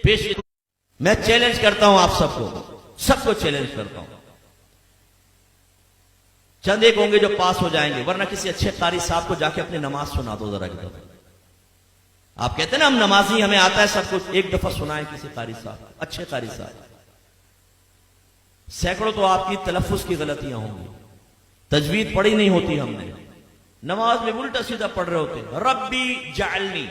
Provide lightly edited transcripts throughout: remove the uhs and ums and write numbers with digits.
पेश। मैं चैलेंज करता हूं आप सबको चैलेंज करता हूं। चंद एक होंगे जो पास हो जाएंगे, वरना किसी अच्छे कारी साहब को जाके अपनी नमाज सुना दो जरा की दफा। आप कहते हैं ना हम नमाजी, हमें आता है सब कुछ, एक दफा सुनाए किसी कारी साहब, अच्छे कारी साहब। सैकड़ों तो आपकी तलफ्फुज की गलतियां होंगी, तजवीद पढ़ी नहीं होती हमने, नमाज में उल्टा सीधा पढ़ रहे होते। रब्बी जालनी,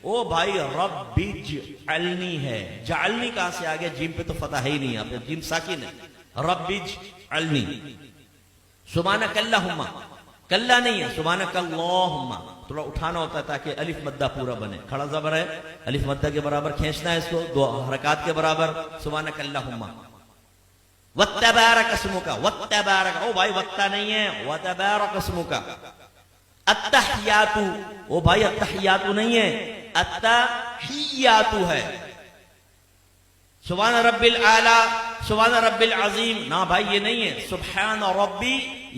ओ भाई रब्बी जालनी है, जालनी कहां से आ गया? जीम पे तो फतह है ही नहीं, आपने जीम साकिन है। रब्बी जालनी, सुब्हानक अल्लाहुम्मा, कल्ला नहीं है, सुब्हानक अल्लाहुम्मा, थोड़ा उठाना होता है ताकि अलिफ मद्दा पूरा बने। खड़ा ज़बर है, अलिफ मद्दा के बराबर खींचना है इसको, दो हरकत के बराबर। सुब्हानक अल्लाहुम्मा वत्तबारक अस्मुका, वत्तबारक, ओ भाई वत्ता नहीं है, वत्तबारक अस्मुका। अत्तहियातु, ओ भाई अत्तहियातु नहीं है, अत्तहियातु है। सुभान रब्बिल आला, सुभान रब्बिल अजीम, ना भाई ये नहीं है, सुभान रब्बी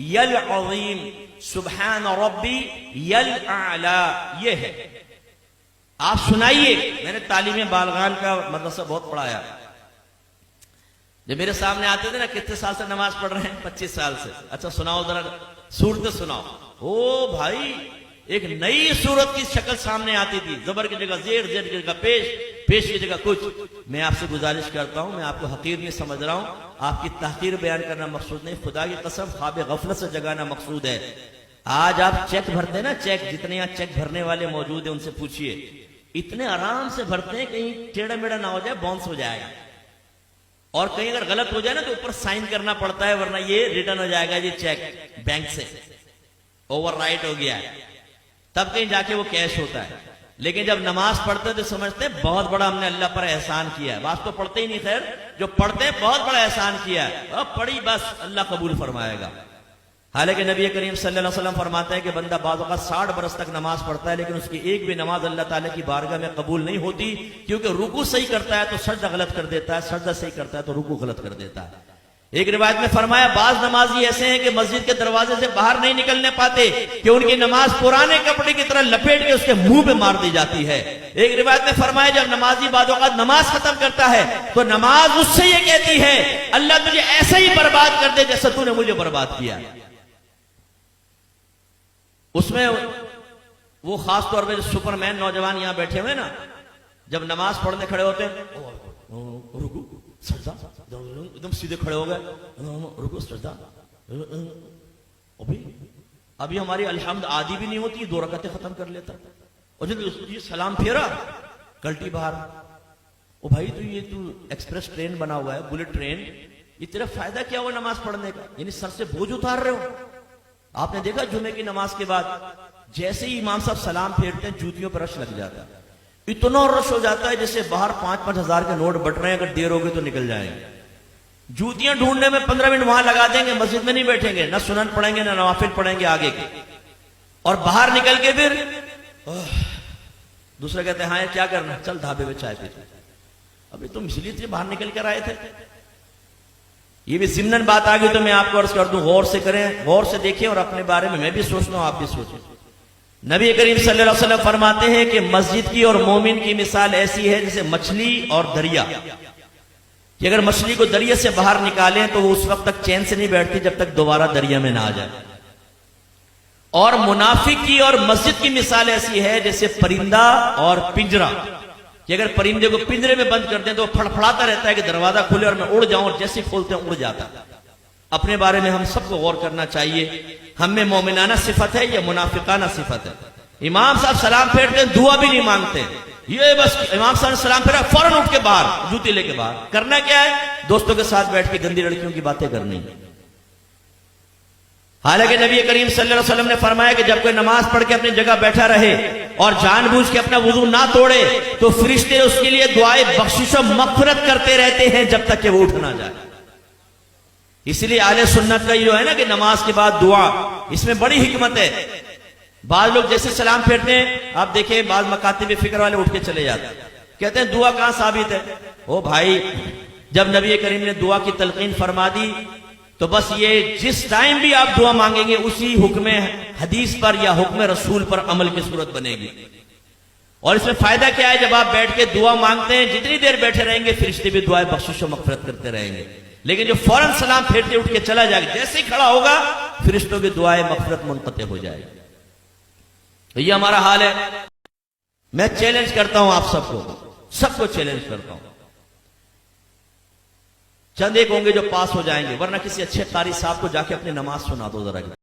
यल अजीम, सुभान रब्बी यल आला, ये है। आप सुनाइए। मैंने तालीम बालगान का मदरसा बहुत पढ़ाया। जब मेरे सामने आते थे ना, कितने साल से नमाज पढ़ रहे हैं? 25 साल से। अच्छा सुनाओ जरा सूरत सुनाओ। ओ भाई एक नई सूरत की शक्ल सामने आती थी, जबर की जगह जेर, जेर की जगह पेश, पेश की जगह कुछ। मैं आपसे गुजारिश करता हूं, मैं आपको हकीर नहीं समझ रहा हूं, आपकी तहकीर बयान करना मकसूद नहीं, खुदा की कसम ख्वाब गफलत से जगाना मकसूद है। आज आप चेक भरते हैं ना, चेक, जितने यहां चेक भरने वाले मौजूद है उनसे पूछिए, इतने आराम से भरते हैं, कहीं टेढ़ा मेढ़ा ना हो जाए, बाउंस हो जाएगा। और कहीं अगर गलत हो जाए ना तो ऊपर साइन करना पड़ता है, वरना ये रिटर्न हो जाएगा ये चेक बैंक से, ओवरराइट हो गया है, तब कहीं जाके वो कैश होता है। लेकिन जब नमाज पढ़ते तो समझते हैं बहुत बड़ा हमने अल्लाह पर एहसान किया है। बात तो पढ़ते ही नहीं, खैर जो पढ़ते हैं बहुत बड़ा एहसान किया है, अब पढ़ी बस अल्लाह कबूल फरमाएगा। हालांकि नबी करीम सल्लल्लाहु अलैहि वसल्लम फरमाते हैं कि बंदा बाज़ औक़ात 60 बरस तक नमाज पढ़ता है, लेकिन उसकी एक भी नमाज अल्लाह ताला की बारगाह में कबूल नहीं होती, क्योंकि रुकू सही करता है तो सजदा गलत कर देता है, सजदा सही करता है तो रुकू गलत कर देता है। एक रिवायत में फरमाया, बाज नमाजी ऐसे हैं कि मस्जिद के दरवाजे से बाहर नहीं निकलने पाते कि उनकी नमाज पुराने कपड़े की तरह लपेट के उसके मुंह पे मार दी जाती है। एक रिवायत में फरमाया, जब नमाजी बाज़ औक़ात नमाज खत्म करता है तो नमाज उससे ये कहती है, अल्लाह तुझे ऐसे ही बर्बाद कर दे जैसे तूने मुझे बर्बाद किया। उसमें वो खास तौर पे सुपरमैन नौजवान यहां बैठे हुए ना, जब नमाज पढ़ने खड़े होते हैं, रुकू सजदा, एकदम सीधे खड़े हो गए, रुकू सजदा, अभी हमारी अल्हम्द आदि भी नहीं होती, 2 रकातें खत्म कर लेता, और जब ये सलाम फेरा कल्टी बाहर। ओ भाई तो ये तू एक्सप्रेस ट्रेन बना हुआ है, बुलेट ट्रेन, ये तेरा फायदा क्या हुआ नमाज पढ़ने का? यानी सर से बोझ उतार रहे हो। आपने देखा जुमे की नमाज के बाद जैसे ही इमाम साहब सलाम फेरते हैं, जूतियों पर रश लग जाता है, इतना रश हो जाता है जैसे बाहर 5-5 हजार के नोट बट रहे हैं, अगर देर होगी तो निकल जाएंगे। जूतियां ढूंढने में 15 मिनट वहां लगा देंगे, मस्जिद में नहीं बैठेंगे, ना सुनन पढ़ेंगे ना नवाफिल पढ़ेंगे आगे के, और बाहर निकल के फिर दूसरे कहते हैं, हाँ क्या करना, चल ढाबे में चाय पीते। अभी तुम इसलिए बाहर निकल कर आए थे। ये भी जिम्नन बात आ गई तो मैं आपको अर्ज कर दूं, गौर से करें, गौर से देखें, और अपने बारे में मैं भी सोचता हूं, आप भी सोचें। नबी करीम सल्लल्लाहु अलैहि वसल्लम फरमाते हैं कि मस्जिद की और मोमिन की मिसाल ऐसी है जैसे मछली और दरिया, कि अगर मछली को दरिया से बाहर निकालें तो वो उस वक्त तक चैन से नहीं बैठती जब तक दोबारा दरिया में ना आ जाए। और मुनाफिक की और मस्जिद की मिसाल ऐसी है जैसे परिंदा और पिंजरा, कि अगर परिंदे को पिंजरे में बंद कर दें तो फड़फड़ाता रहता है कि दरवाजा खुले और मैं उड़ जाऊं, और जैसे खोलते हैं उड़ जाता है। अपने बारे में हम सबको गौर करना चाहिए, हम में मोमिनाना सिफत है या मुनाफिकाना सिफत है। इमाम साहब सलाम फेरते हैं, दुआ भी नहीं मांगते, ये बस इमाम साहब ने सलाम फेरा फौरन उठ के बाहर, जूती लेके बाहर। करना क्या है? दोस्तों के साथ बैठ के गंदी लड़कियों की बातें करनी। हालांकि नबी करीम सल्लल्लाहु अलैहि वसल्लम ने फरमाया कि जब कोई नमाज पढ़ के अपनी जगह बैठा रहे और जानबूझ के अपना वुजू ना तोड़े तो फरिश्ते उसके लिए दुआए बख्शिश और मग़फ़िरत करते रहते हैं जब तक कि वो उठ ना जाए। इसलिए आले सुन्नत का जो है ना कि नमाज के बाद दुआ, इसमें बड़ी हिकमत है। बाद लोग जैसे सलाम फेरते हैं, आप देखें बाद मकातिब फिक्र वाले उठ के चले जाते हैं, कहते हैं दुआ कहां साबित है? ओ भाई, जब नबी करीम ने दुआ की तलकीन फरमा दी तो बस ये जिस टाइम भी आप दुआ मांगेंगे उसी हुक्म हदीस पर या हुक्म रसूल पर अमल की सूरत बनेगी। और इसमें फायदा क्या है, जब आप बैठ के दुआ मांगते हैं, जितनी देर बैठे रहेंगे फरिश्ते भी दुआएं बख्शिश और मगफिरत करते रहेंगे। लेकिन जो फौरन सलाम फेरते उठ के चला जाएगा, जैसे ही खड़ा होगा फरिश्तों की दुआएं मगफिरत मुनक़ते हो जाएगी। तो ये हमारा हाल है। मैं चैलेंज करता हूं आप सबको चैलेंज करता हूं। चंद एक होंगे जो पास हो जाएंगे, वरना किसी अच्छे कारी साहब को जाके अपनी नमाज सुना दो जरा।